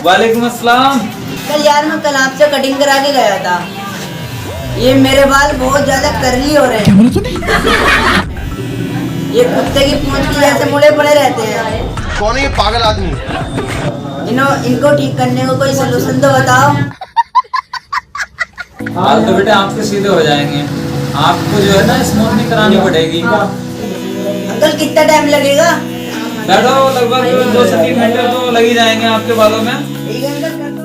वालेकुम अस्सलाम। कल यार मैं कल आपसे कटिंग करा के गया था। ये मेरे बाल बहुत ज्यादा कर्ली हो रहे हैं। ये कुत्ते की पूंछ की जैसे मुड़े पड़े रहते हैं। कौन है ये पागल आदमी? इनको ठीक करने को कोई सलूशन तो बताओ। बाल तो बेटा आपके सीधे हो जाएंगे। आपको जो है ना स्मूथनिंग करानी पड़ेगी। अंकल कितना टाइम लगेगा? बैठो, लगभग 2 से 3 घंटे तो लग ही जाएंगे आपके बालों में। ठीक है अंकल, कर दो।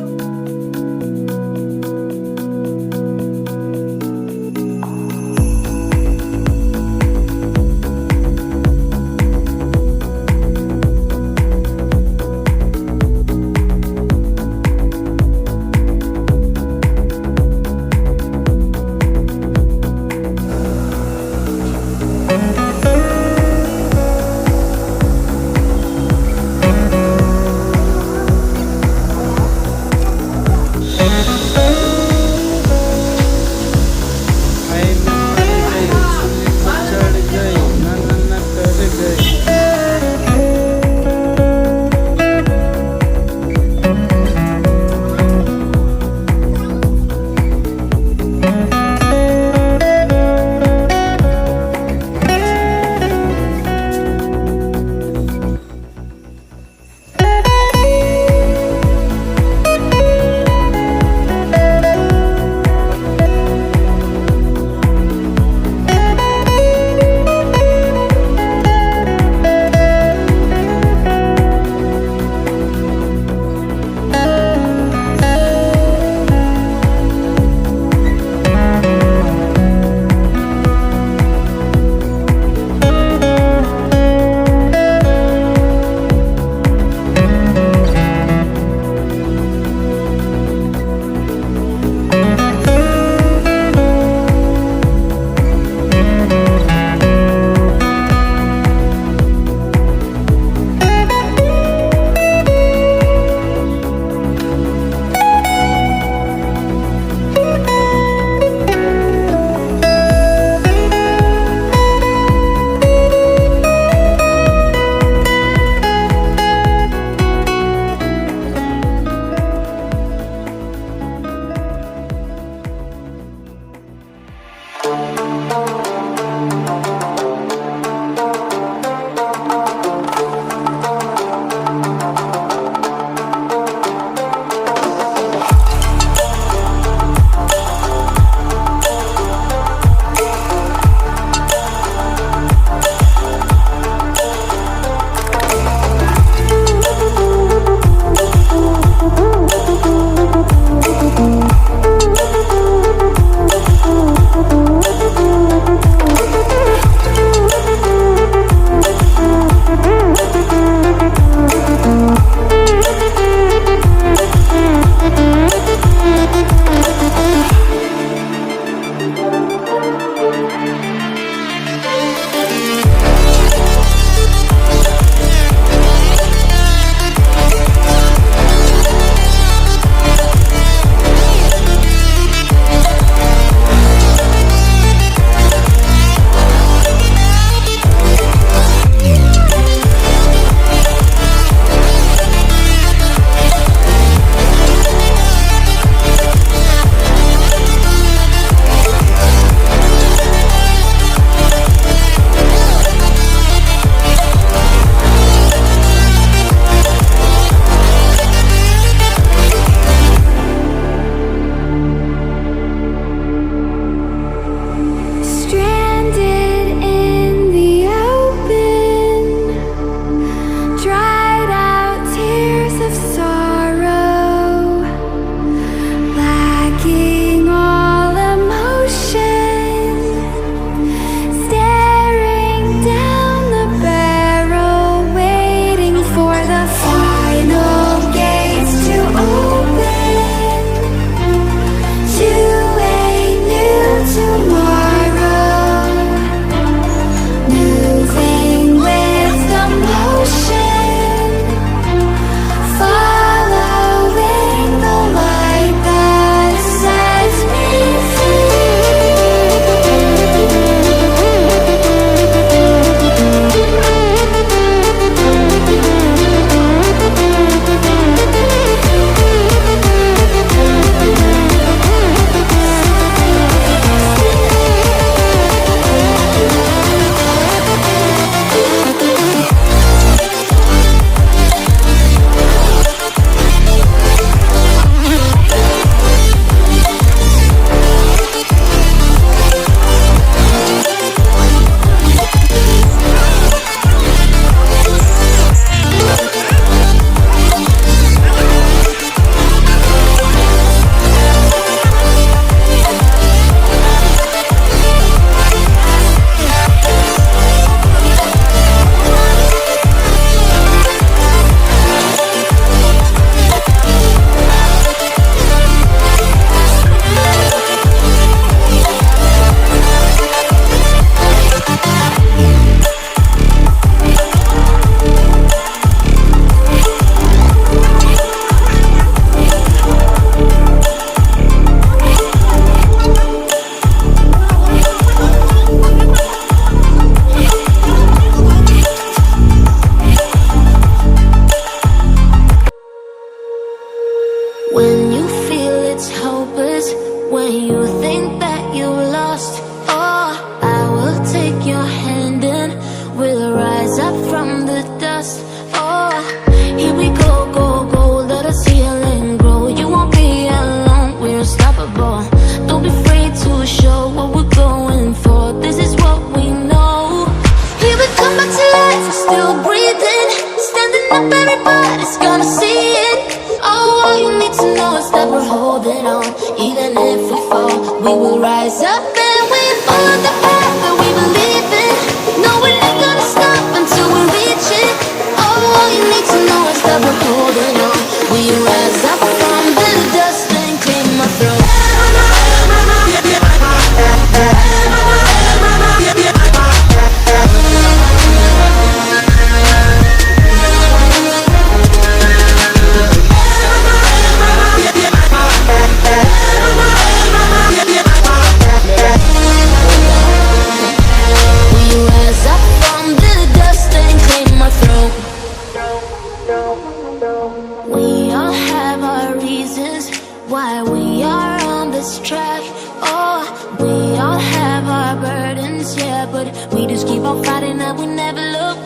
but we just keep on fighting and we never look